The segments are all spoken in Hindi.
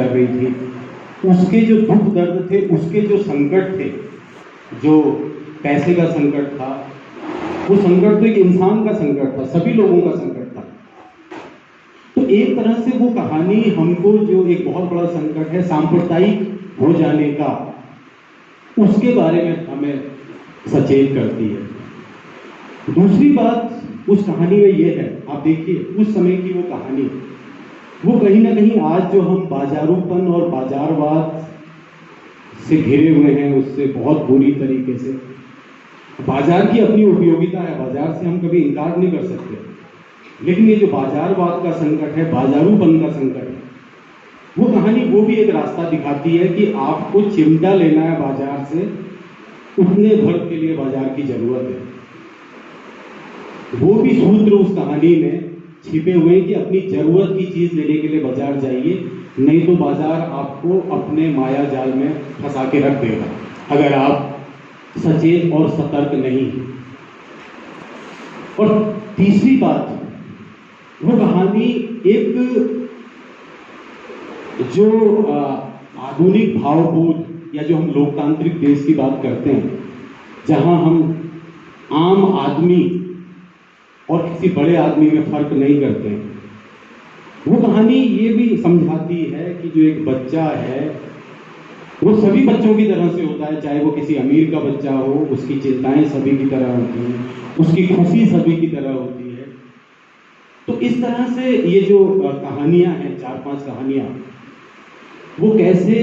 कर रही थी, उसके जो दुख दर्द थे, उसके जो संकट थे, जो पैसे का संकट था, वो संकट तो एक इंसान का संकट था, सभी लोगों का संकट था। तो एक तरह से वो कहानी हमको जो एक बहुत बड़ा संकट है सांप्रदायिक हो जाने का, उसके बारे में हमें सचेत करती है। दूसरी बात उस कहानी में ये है, आप देखिए उस समय की वो कहानी, वो कहीं ना कहीं आज जो हम बाजारूपन और बाजारवाद से घिरे हुए हैं, उससे बहुत बुरी तरीके से, बाजार की अपनी उपयोगिता है, बाजार से हम कभी इनकार नहीं कर सकते, लेकिन ये जो बाजारवाद का संकट है, बाजारूपन का संकट है, वो कहानी वो भी एक रास्ता दिखाती है कि आपको चिमटा लेना है बाजार से, उतने भर के लिए बाजार की जरूरत है। वो भी सूत्र उस कहानी में छिपे हुए कि अपनी जरूरत की चीज लेने के लिए बाजार जाइए, नहीं तो बाजार आपको अपने माया जाल में फंसा के रख देगा अगर आप सचेत और सतर्क नहीं। और तीसरी बात, वो कहानी एक जो आधुनिक भावबोध या जो हम लोकतांत्रिक देश की बात करते हैं, जहां हम आम आदमी और किसी बड़े आदमी में फर्क नहीं करते हैं, वो कहानी ये भी समझाती है कि जो एक बच्चा है वो सभी बच्चों की तरह से होता है, चाहे वो किसी अमीर का बच्चा हो, उसकी चिंताएं सभी की तरह होती हैं, उसकी खुशी सभी की तरह होती है। तो इस तरह से ये जो कहानियां हैं, 4-5 कहानियां, वो कैसे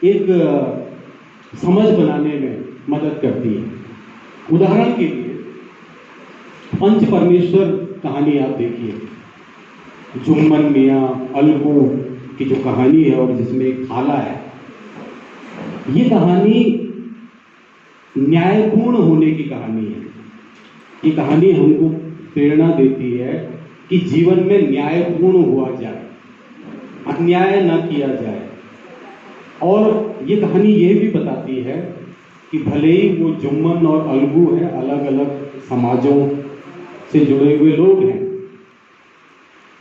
एक समझ बनाने में मदद करती है। उदाहरण के लिए पंच परमेश्वर कहानी आप देखिए, जुम्मन मियाँ अलगू की जो कहानी है और जिसमें एक खाला है, ये कहानी न्यायपूर्ण होने की कहानी है। ये कहानी हमको प्रेरणा देती है कि जीवन में न्यायपूर्ण हुआ जाए, अन्याय न किया जाए। और ये कहानी ये भी बताती है कि भले ही वो जुम्मन और अलगू है, अलग अलग समाजों से जुड़े हुए लोग हैं,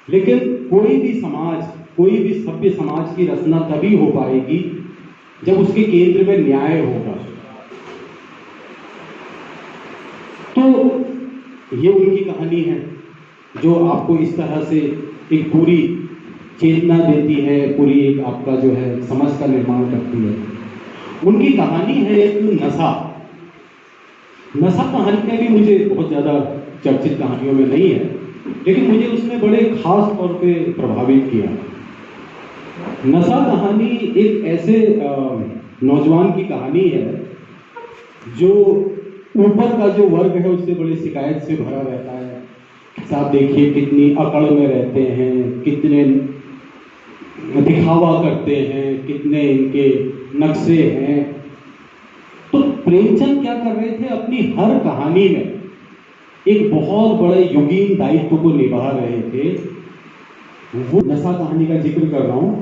लेकिन कोई भी समाज, कोई भी सभ्य समाज की रचना तभी हो पाएगी जब उसके केंद्र में न्याय होगा। तो ये उनकी कहानी है जो आपको इस तरह से एक पूरी चेतना देती है, पूरी एक आपका जो है समझ का निर्माण करती है। उनकी कहानी है एक नशा। नशा कहानी में भी मुझे बहुत ज़्यादा चर्चित कहानियों में नहीं है, लेकिन मुझे उसने बड़े खास तौर पे प्रभावित किया। नशा कहानी एक ऐसे नौजवान की कहानी है जो ऊपर का जो वर्ग है उससे बड़ी शिकायत से भरा रहता है। साहब देखिए कितनी अकड़ में रहते हैं, कितने दिखावा करते हैं, कितने इनके नक्शे हैं। तो प्रेमचंद क्या कर रहे थे, अपनी हर कहानी में एक बहुत बड़े युगीन दायित्व को निभा रहे थे। वो नशा कहानी का जिक्र कर रहा हूं।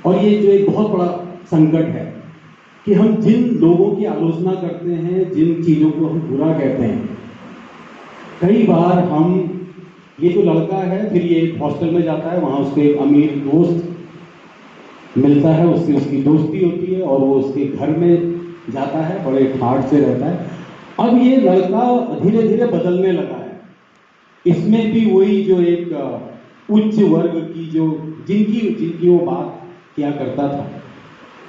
और ये जो एक बहुत बड़ा संकट है कि हम जिन लोगों की आलोचना करते हैं, जिन चीजों को हम बुरा कहते हैं, कई बार हम, ये जो लड़का है फिर ये एक हॉस्टल में जाता है, वहां उसको एक अमीर दोस्त मिलता है, उससे उसकी दोस्ती होती है और वो उसके घर में जाता है, बड़े ठाठ से रहता है। अब ये लड़का धीरे धीरे बदलने लगा है। इसमें भी वही जो एक उच्च वर्ग की जो जिनकी वो बात किया करता था,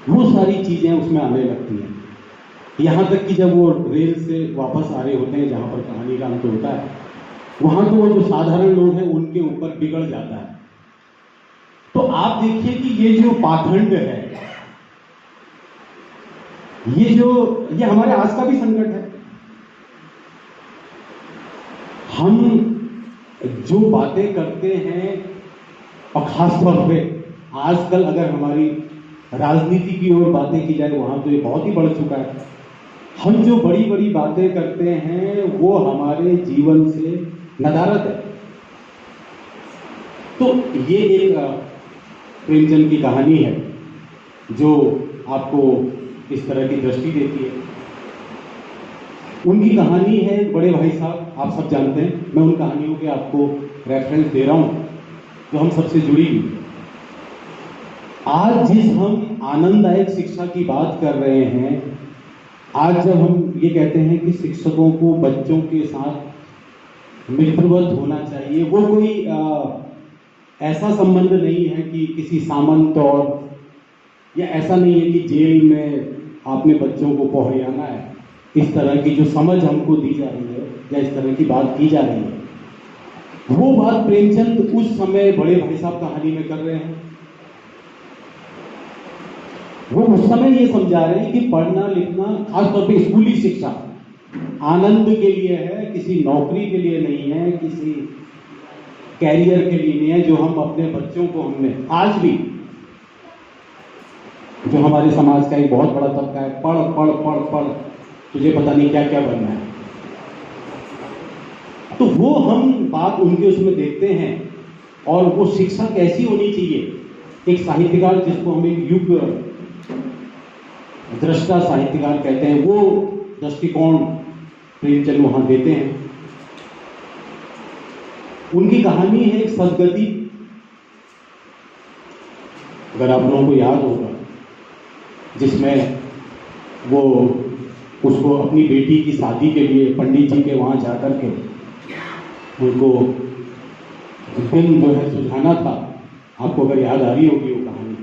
वो सारी चीजें उसमें आने लगती हैं। यहाँ तक कि जब वो रेल से वापस आ रहे होते हैं जहाँ पर कहानी का अंत होता है, वहाँ तो वो जो साधारण लोग हैं उनके ऊपर बिगड़ जाता है। तो आप देखिए कि ये जो पाखंड है, ये हमारे आज का भी संकट है। हम जो बातें करते हैं, और खासतौर पे आजकल अगर हमारी राजनीति की ओर बातें की जाए, वहां तो ये बहुत ही बढ़ चुका है। हम जो बड़ी बड़ी बातें करते हैं वो हमारे जीवन से नदारद है। तो ये एक प्रेमचंद की कहानी है जो आपको इस तरह की दृष्टि देती है। उनकी कहानी है बड़े भाई साहब, आप सब जानते हैं, मैं उन कहानियों के आपको रेफरेंस दे रहा हूं जो हम सबसे जुड़ी हुई। आज जिस हम आनंददायक शिक्षा की बात कर रहे हैं, आज जब हम ये कहते हैं कि शिक्षकों को बच्चों के साथ मित्रवत होना चाहिए, वो कोई ऐसा संबंध नहीं है कि किसी सामंत और, या ऐसा नहीं है कि जेल में आपने बच्चों को पहुंचाना है, इस तरह की जो समझ हमको दी जा रही है या इस तरह की बात की जा रही है, वो बात प्रेमचंद उस समय बड़े भाई साहब कहानी में कर रहे हैं। वो उस समय ये समझा रहे हैं कि पढ़ना लिखना, खासतौर पे स्कूली शिक्षा, आनंद के लिए है, किसी नौकरी के लिए नहीं है, किसी कैरियर के लिए नहीं है। जो हम अपने बच्चों को, हमने आज भी, जो हमारे समाज का एक बहुत बड़ा तबका है, पढ़ पढ़ पढ़ पढ़, तुझे पता नहीं क्या क्या बनना है, तो वो हम बात उनके उसमें देखते हैं। और वो शिक्षा कैसी होनी चाहिए, एक साहित्यकार जिसको हम एक युग दृष्टा साहित्यकार कहते हैं, वो दृष्टिकोण प्रेमचंद वहां देते हैं। उनकी कहानी है एक सदगति, अगर आप लोगों को याद होगा, जिसमें वो उसको अपनी बेटी की शादी के लिए पंडित जी के वहां जाकर के उनको दिन जो है सुझाना था। आपको अगर याद आ रही होगी वो कहानी,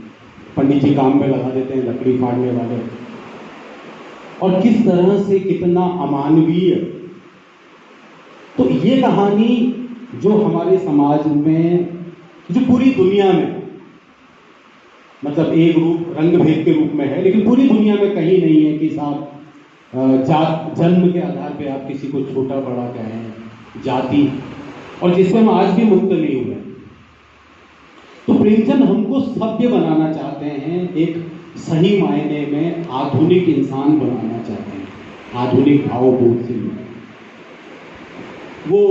पंडित जी काम में लगा देते हैं लकड़ी फाड़ने वाले, और किस तरह से कितना अमानवीय। तो ये कहानी जो हमारे समाज में, जो पूरी दुनिया में, मतलब एक रूप रंग भेद के रूप में है, लेकिन पूरी दुनिया में कहीं नहीं है कि साहब जात जन्म के आधार पे आप किसी को छोटा बड़ा कहें, जाति, और जिससे हम आज भी मुक्त नहीं हुए। तो प्रेमचंद हमको सभ्य बनाना चाहते हैं, एक सही मायने में आधुनिक इंसान बनाना चाहते हैं, आधुनिक भावबोध से। वो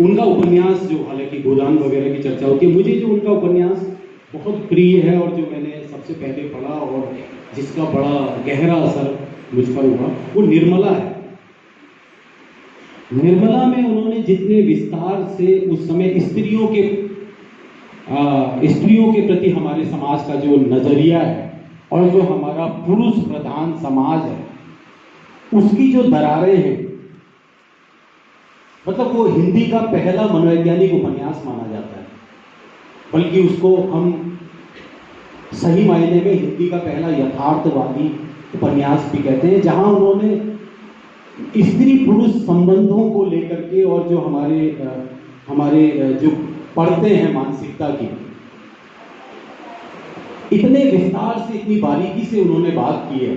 उनका उपन्यास, जो हालांकि गोदान वगैरह की चर्चा होती है, मुझे जो उनका उपन्यास बहुत प्रिय है और जो मैंने सबसे पहले पढ़ा और जिसका बड़ा गहरा असर मुझ पर हुआ, वो निर्मला है। निर्मला में उन्होंने जितने विस्तार से उस समय स्त्रियों के प्रति हमारे समाज का जो नजरिया है और जो हमारा पुरुष प्रधान समाज है, उसकी जो दरारें हैं, मतलब वो हिंदी का पहला मनोवैज्ञानिक उपन्यास माना जाता है, बल्कि उसको हम सही मायने में हिंदी का पहला यथार्थवादी उपन्यास भी कहते हैं, जहां उन्होंने स्त्री पुरुष संबंधों को लेकर के और जो हमारे जो पढ़ते हैं मानसिकता की, इतने विस्तार से, इतनी बारीकी से उन्होंने बात की है।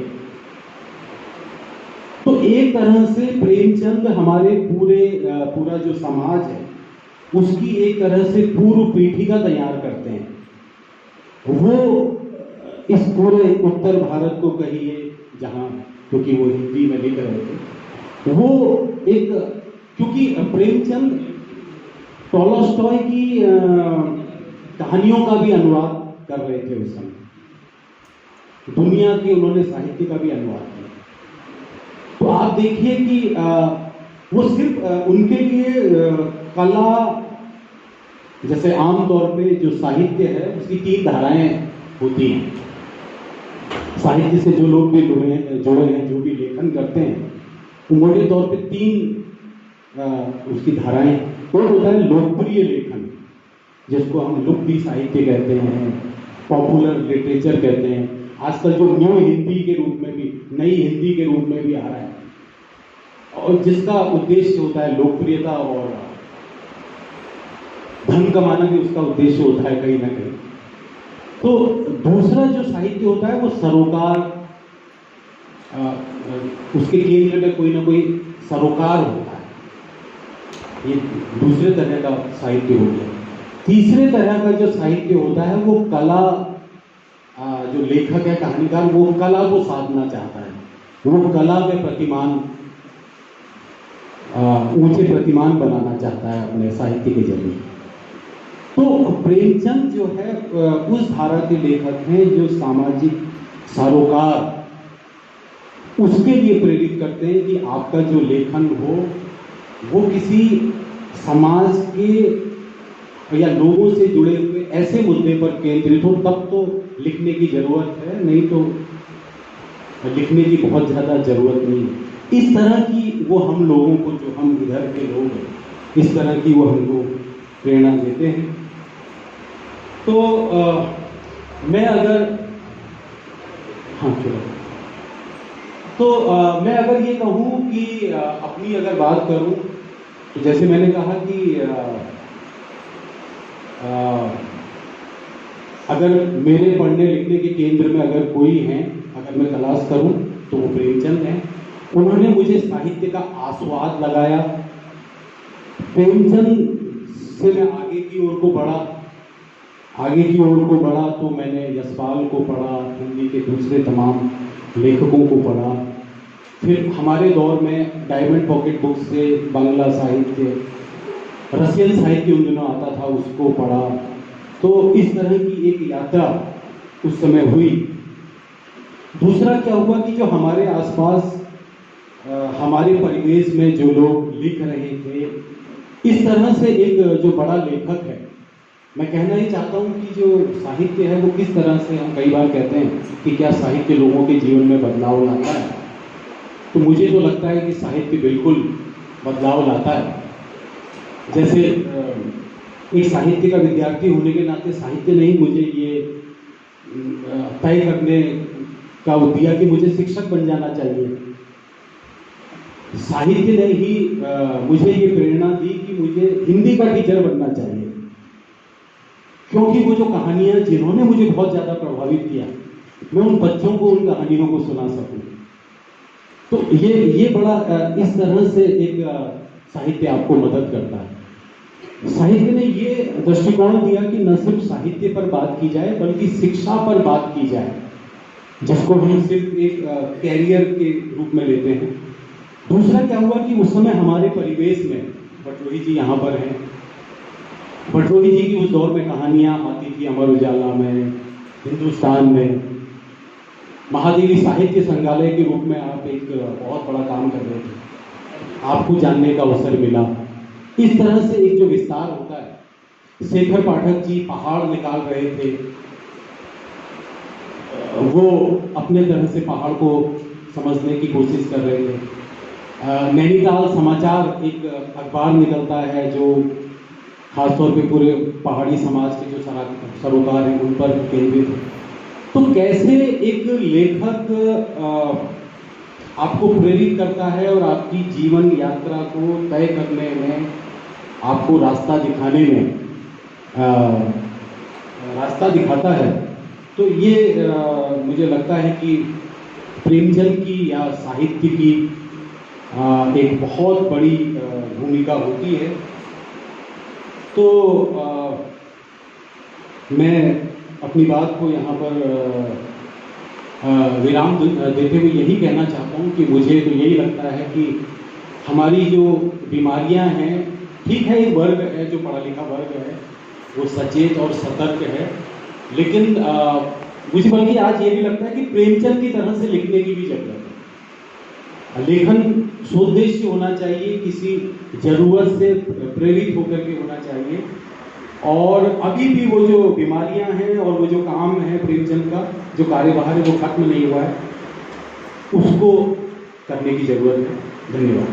तो एक तरह से प्रेमचंद हमारे पूरा जो समाज है उसकी एक तरह से पूर्व पीठिका तैयार करते हैं। वो इस पूरे उत्तर भारत को कहिए, जहां, क्योंकि वो हिंदी में लिख रहे थे, वो एक, क्योंकि प्रेमचंद टॉलस्टॉय की कहानियों का भी अनुवाद कर रहे थे उस समय, दुनिया के उन्होंने साहित्य का भी अनुवाद किया। तो आप देखिए कि वो सिर्फ उनके लिए कला, जैसे आमतौर पे जो साहित्य है उसकी 3 धाराएं होती हैं। साहित्य से जो लोग भी जुड़े हैं, जो भी लेखन करते हैं, वो मोटे तौर पे 3 उसकी धाराएं। तो होता है लोकप्रिय लेखन, जिसको हम लुप्ती साहित्य कहते हैं, पॉपुलर लिटरेचर कहते हैं, आजकल जो न्यू हिंदी के रूप में भी, नई हिंदी के रूप में भी आ रहा है, और जिसका उद्देश्य होता है लोकप्रियता और धन कमाना भी उसका उद्देश्य होता है कहीं ना कहीं। तो दूसरा जो साहित्य होता है वो सरोकार, उसके केंद्र में कोई ना कोई सरोकार होता है, ये दूसरे तरह का साहित्य हो गया। तीसरे तरह का जो साहित्य होता है वो कला, जो लेखक है, कहानीकार, वो कला को साधना चाहता है, वो कला में प्रतिमान, ऊंचे प्रतिमान बनाना चाहता है अपने साहित्य के जरिए। तो प्रेमचंद जो है उस धारा के लेखक हैं जो सामाजिक सरोकार, उसके लिए प्रेरित करते हैं कि आपका जो लेखन हो वो किसी समाज के या लोगों से जुड़े हुए ऐसे मुद्दे पर केंद्रित हो तब तो लिखने की जरूरत है, नहीं तो लिखने की बहुत ज़्यादा जरूरत नहीं है। इस तरह की वो हम लोगों को, जो हम इधर के लोग हैं, इस तरह की वो हमको प्रेरणा देते हैं। तो मैं अगर चलो, तो मैं अगर ये कहूँ कि अपनी अगर बात करूँ तो जैसे मैंने कहा कि अगर मेरे पढ़ने लिखने के केंद्र में अगर कोई हैं, अगर मैं तलाश करूं तो वो प्रेमचंद हैं। उन्होंने मुझे साहित्य का आस्वाद लगाया। प्रेमचंद से मैं आगे की ओर को बढ़ा तो मैंने यशपाल को पढ़ा, हिंदी के दूसरे तमाम लेखकों को पढ़ा। फिर हमारे दौर में डायमंड पॉकेट बुक से बांग्ला साहित्य, रशियन साहित्य उन दिनों आता था, उसको पढ़ा। तो इस तरह की एक यात्रा उस समय हुई। दूसरा क्या हुआ कि जो हमारे आसपास हमारे परिवेश में जो लोग लिख रहे थे, इस तरह से एक जो बड़ा लेखक है, मैं कहना ही चाहता हूँ कि जो साहित्य है वो किस तरह से, हम कई बार कहते हैं कि क्या साहित्य लोगों के जीवन में बदलाव लाता है, तो मुझे तो लगता है कि साहित्य बिल्कुल बदलाव लाता है। जैसे एक साहित्य का विद्यार्थी होने के नाते साहित्य नहीं मुझे ये तय करने का दिया कि मुझे शिक्षक बन जाना चाहिए। साहित्य ने ही मुझे ये प्रेरणा दी कि मुझे हिंदी का टीचर बनना चाहिए, क्योंकि वो जो कहानियां जिन्होंने मुझे बहुत ज़्यादा प्रभावित किया, मैं उन बच्चों को उन कहानियों को सुना सकूं। तो ये बड़ा इस तरह से एक साहित्य आपको मदद करता है। साहित्य ने ये दृष्टिकोण दिया कि न सिर्फ साहित्य पर बात की जाए बल्कि शिक्षा पर बात की जाए, जिसको हम सिर्फ एक कैरियर के रूप में लेते हैं। दूसरा क्या हुआ कि उस समय हमारे परिवेश में बटोही जी यहाँ पर हैं, बटोही जी की उस दौर में कहानियाँ आती थी अमर उजाला में, हिंदुस्तान में। महादेवी साहित्य संग्रहालय के रूप में आप एक बहुत बड़ा काम कर रहे थे, आपको जानने का अवसर मिला। इस तरह से एक जो विस्तार होता है, शेखर पाठक जी पहाड़ निकाल रहे थे, वो अपने तरह से पहाड़ को समझने की कोशिश कर रहे थे। नैनीताल समाचार एक अखबार निकलता है जो खासतौर पे पूरे पहाड़ी समाज के जो सरोकार हैं उन पर केंद्रित है। तो कैसे एक लेखक आपको प्रेरित करता है और आपकी जीवन यात्रा को तय करने में, आपको रास्ता दिखाने में रास्ता दिखाता है, तो ये मुझे लगता है कि प्रेमचंद की या साहित्य की एक बहुत बड़ी भूमिका होती है। तो मैं अपनी बात को यहाँ पर विराम देते हुए यही कहना चाहता हूँ कि मुझे तो यही लगता है कि हमारी जो बीमारियाँ हैं, ठीक है एक वर्ग है जो पढ़ा लिखा वर्ग है, वो सचेत और सतर्क है, लेकिन मुझे बल्कि आज ये भी लगता है कि प्रेमचंद की तरह से लिखने की भी जरूरत है। लेखन सोद्देश्य होना चाहिए, किसी जरूरत से प्रेरित होकर के होना चाहिए। और अभी भी वो जो बीमारियां हैं और वो जो काम है प्रेमचंद का, जो कार्यभार है वो खत्म नहीं हुआ है, उसको करने की जरूरत है। धन्यवाद।